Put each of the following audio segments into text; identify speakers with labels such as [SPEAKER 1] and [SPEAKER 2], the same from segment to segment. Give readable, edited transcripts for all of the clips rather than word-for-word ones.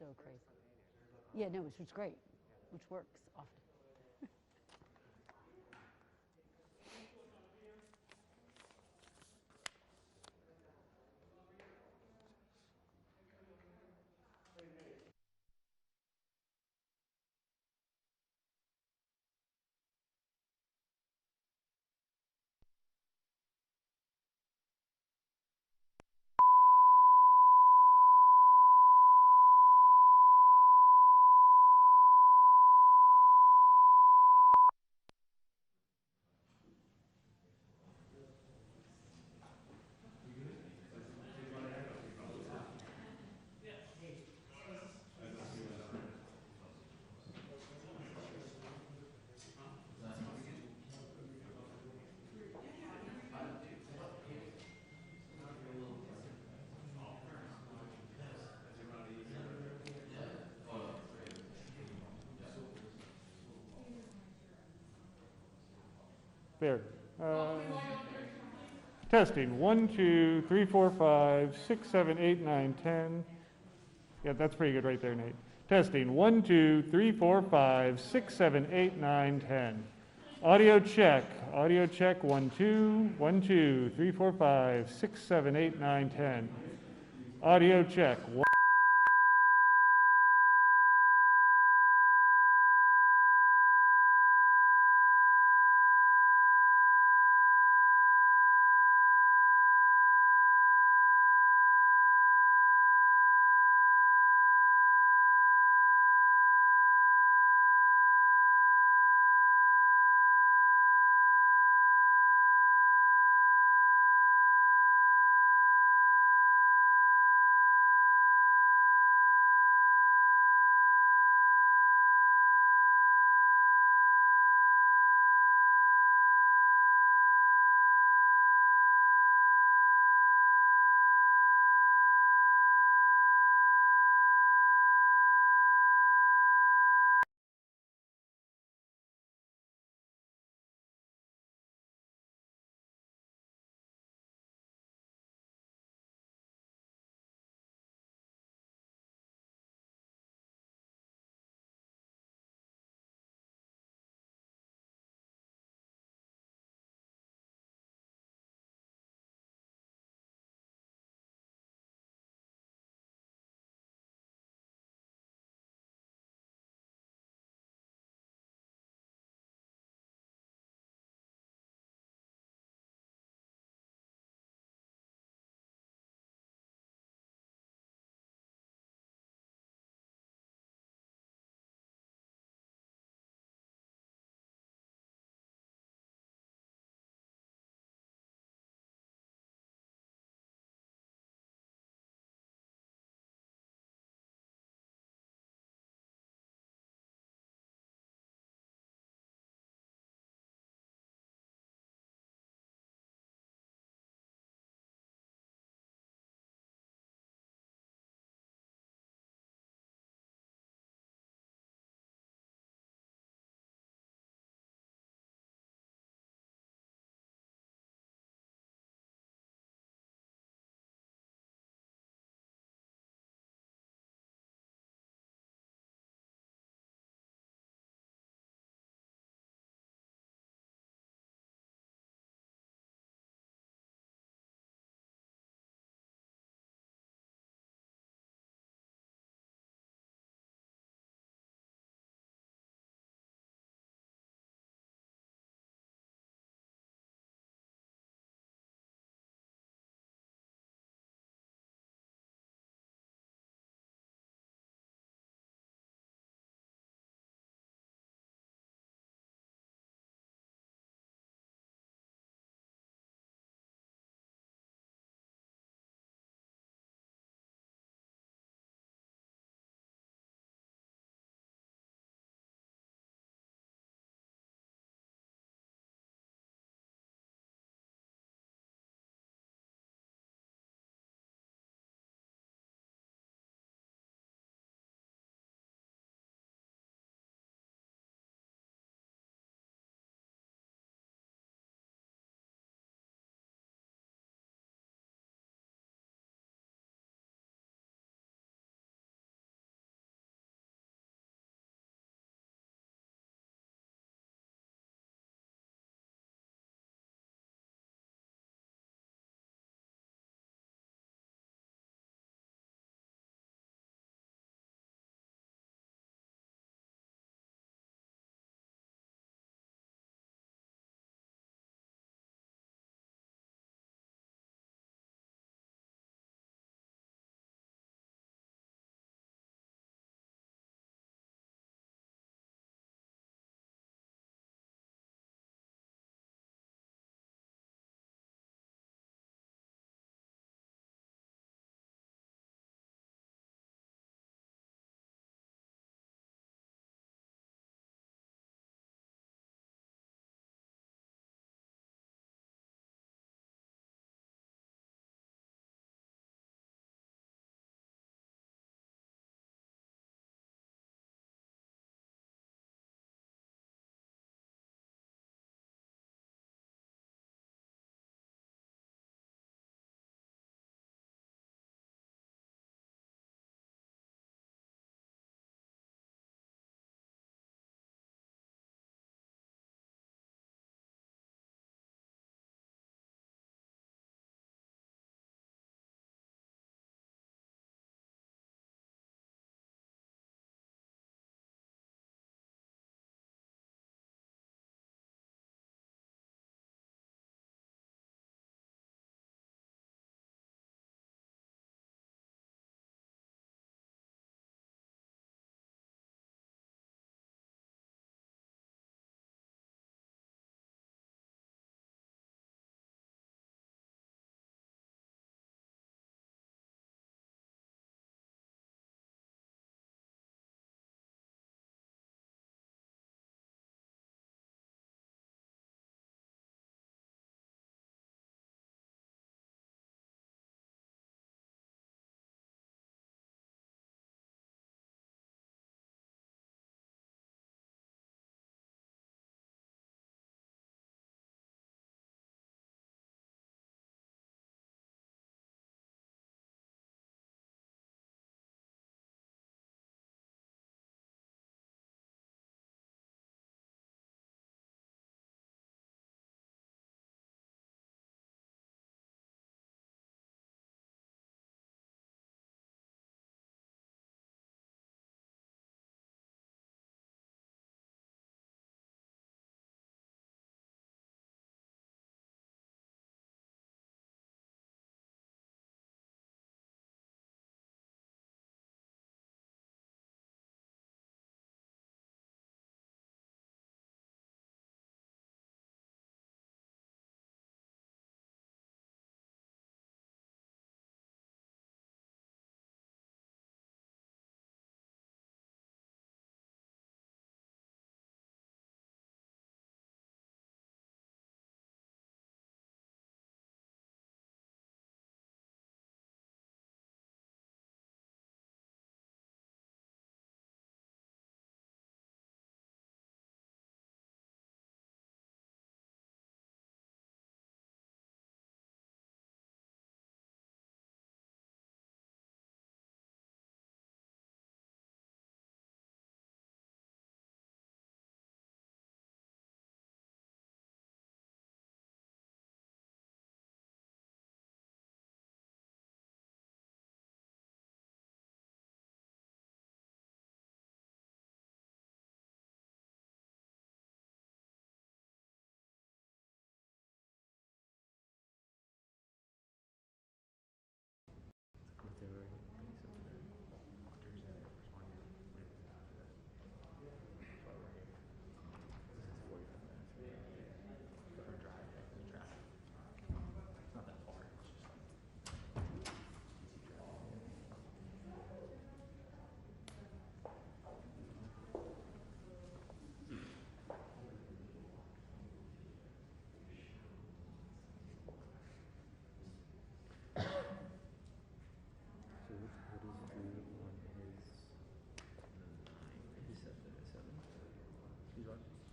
[SPEAKER 1] so crazy. Yeah, no, which was great, which works often.
[SPEAKER 2] There. Testing. 1, 2, 3, 4, 5, 6, 7, 8, 9, 10. Yeah, that's pretty good right there, Nate. Testing. 1, 2, 3, 4, 5, 6, 7, 8, 9, 10. Audio check. Audio check. 1, 2, 1, 2, 3, 4, 5, 6, 7, 8, 9, 10. Audio check.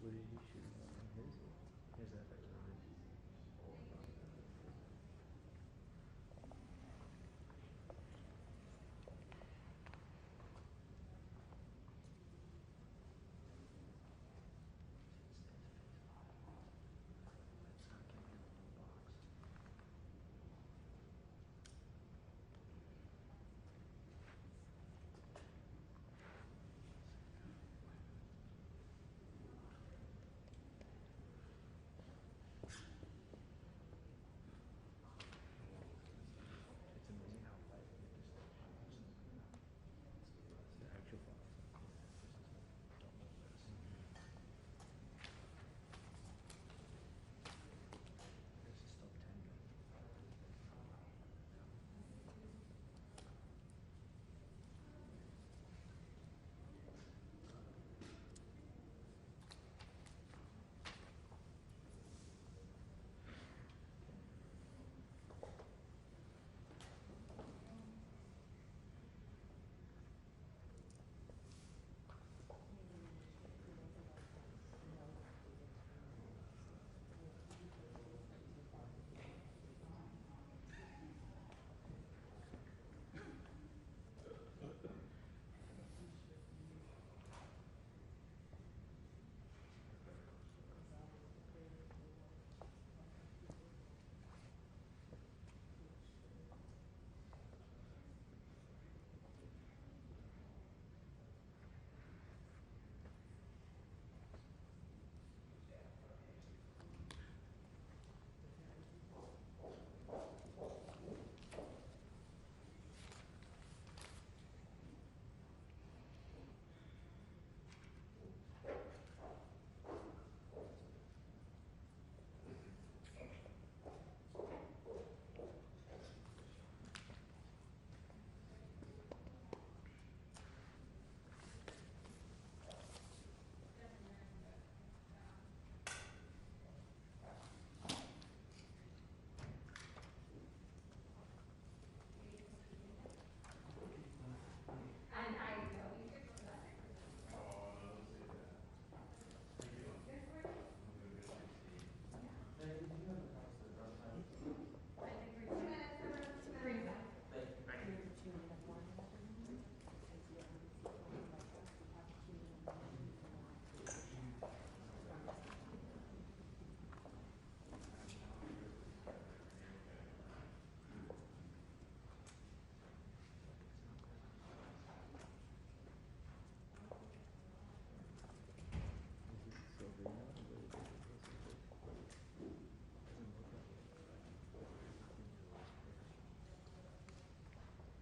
[SPEAKER 3] What did he shoot on his? Here's that picture. It's amazing how light it just it's the actual file. This is still 10 gig.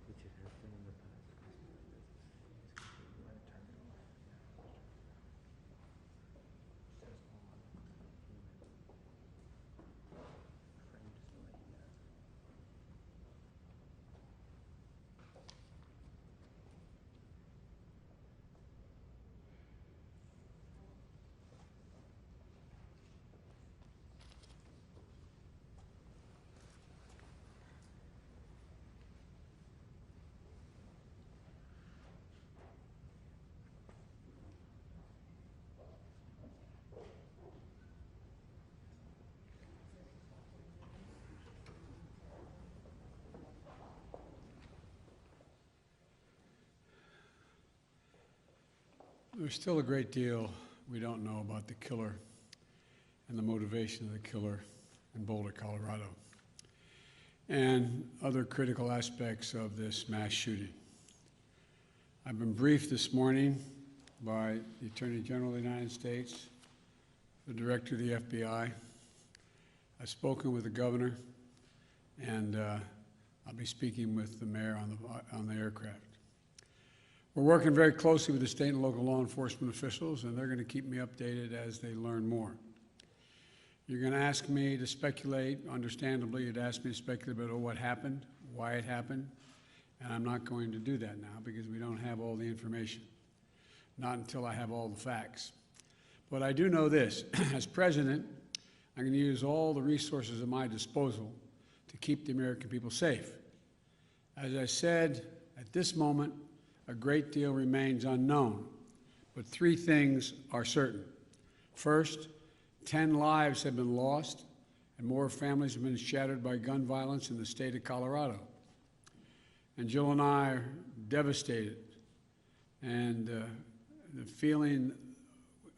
[SPEAKER 3] Which it has been in the past. It's completely when I turned it off. Yeah, it says on human. Frame display, yeah.
[SPEAKER 4] There's still a great deal we don't know about the killer and the motivation of the killer in Boulder, Colorado, and other critical aspects of this mass shooting. I've been briefed this morning by the Attorney General of the United States, the Director of the FBI. I've spoken with the governor, and I'll be speaking with the mayor on the aircraft. We're working very closely with the state and local law enforcement officials, and they're going to keep me updated as they learn more. You're going to ask me to speculate. Understandably, you'd ask me to speculate about what happened, why it happened, and I'm not going to do that now because we don't have all the information, not until I have all the facts. But I do know this. As president, I'm going to use all the resources at my disposal to keep the American people safe. As I said, at this moment, a great deal remains unknown, but three things are certain. First, 10 lives have been lost and more families have been shattered by gun violence in the state of Colorado. And Jill and I are devastated. And the feeling,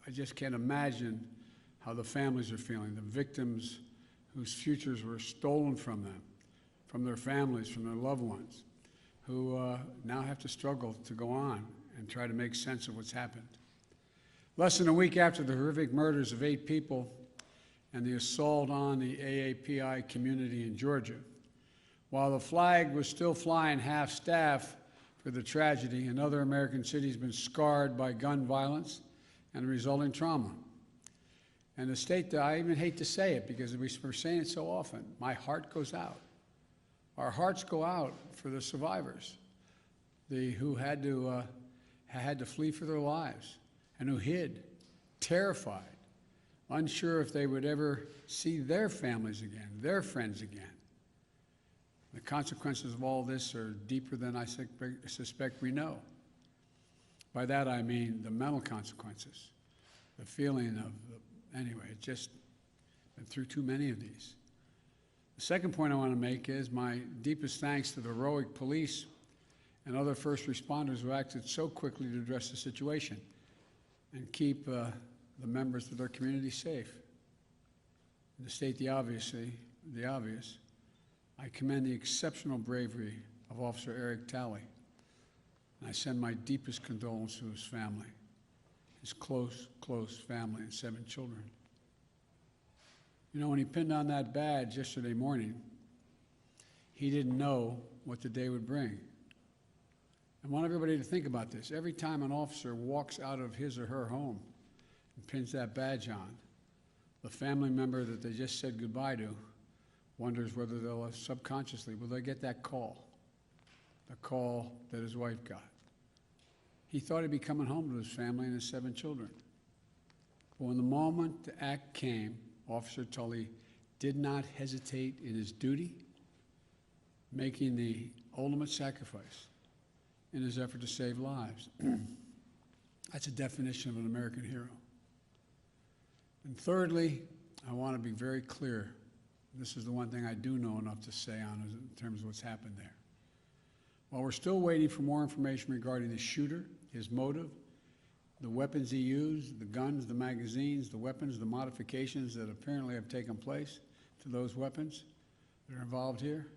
[SPEAKER 4] I just can't imagine how the families are feeling, the victims whose futures were stolen from them, from their families, from their loved ones, who now have to struggle to go on and try to make sense of what's happened. Less than a week after the horrific murders of 8 people and the assault on the AAPI community in Georgia, while the flag was still flying half-staff for the tragedy, another American city has been scarred by gun violence and the resulting trauma. And the state, I even hate to say it because we're saying it so often, my heart goes out. Our hearts go out for the survivors, who had to flee for their lives and who hid, terrified, unsure if they would ever see their families again, their friends again. The consequences of all this are deeper than I suspect we know. By that I mean the mental consequences, the feeling of, anyway, it's just been through too many of these. The second point I want to make is my deepest thanks to the heroic police and other first responders who acted so quickly to address the situation and keep the members of their community safe. And to state the obvious, I commend the exceptional bravery of Officer Eric Talley, and I send my deepest condolences to his family, his close family and 7 children. You know, when he pinned on that badge yesterday morning, he didn't know what the day would bring. I want everybody to think about this. Every time an officer walks out of his or her home and pins that badge on, the family member that they just said goodbye to wonders whether they'll subconsciously, will they get that call, the call that his wife got. He thought he'd be coming home to his family and his 7 children. But when the moment the act came, Officer Tully did not hesitate in his duty, making the ultimate sacrifice in his effort to save lives. That's a definition of an American hero. And thirdly, I want to be very clear. This is the one thing I do know enough to say on in terms of what's happened there. While we're still waiting for more information regarding the shooter, his motive, the weapons he used, the guns, the magazines, the weapons, the modifications that apparently have taken place to those weapons that are involved here,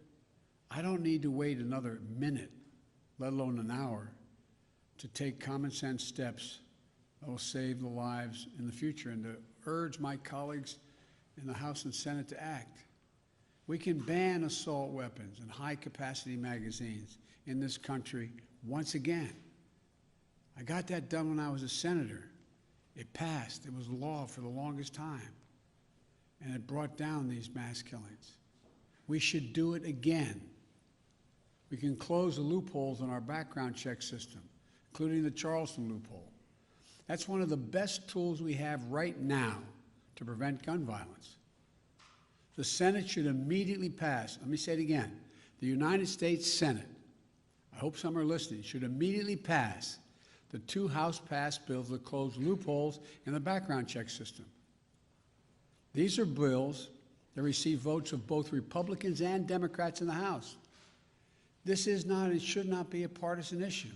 [SPEAKER 4] I don't need to wait another minute, let alone an hour, to take common sense steps that will save the lives in the future and to urge my colleagues in the House and Senate to act. We can ban assault weapons and high-capacity magazines in this country once again. I got that done when I was a senator. It passed. It was law for the longest time. And it brought down these mass killings. We should do it again. We can close the loopholes in our background check system, including the Charleston loophole. That's one of the best tools we have right now to prevent gun violence. The Senate should immediately pass, let me say it again, the United States Senate, I hope some are listening, should immediately pass the 2 House-passed bills that close loopholes in the background check system. These are bills that receive votes of both Republicans and Democrats in the House. This is not and should not be a partisan issue.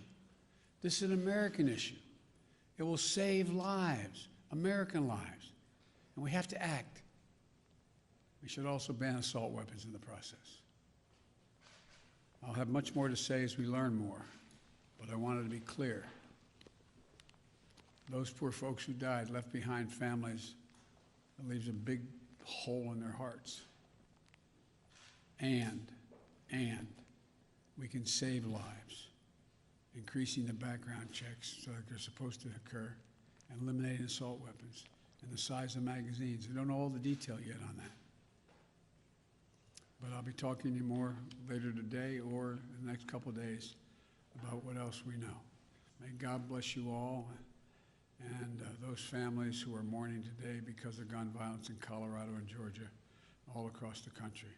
[SPEAKER 4] This is an American issue. It will save lives, American lives, and we have to act. We should also ban assault weapons in the process. I'll have much more to say as we learn more, but I wanted to be clear. Those poor folks who died left behind families that leaves a big hole in their hearts. And we can save lives, increasing the background checks so that they're supposed to occur, and eliminating assault weapons and the size of magazines. We don't know all the detail yet on that. But I'll be talking to you more later today or in the next couple of days about what else we know. May God bless you all and those families who are mourning today because of gun violence in Colorado and Georgia, all across the country.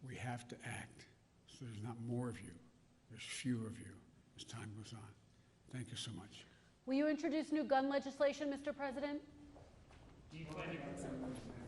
[SPEAKER 4] We have to act so there's not more of you, there's fewer of you as time goes on. Thank you so much.
[SPEAKER 1] Will you introduce new gun legislation, Mr. President?
[SPEAKER 2] Do you plan to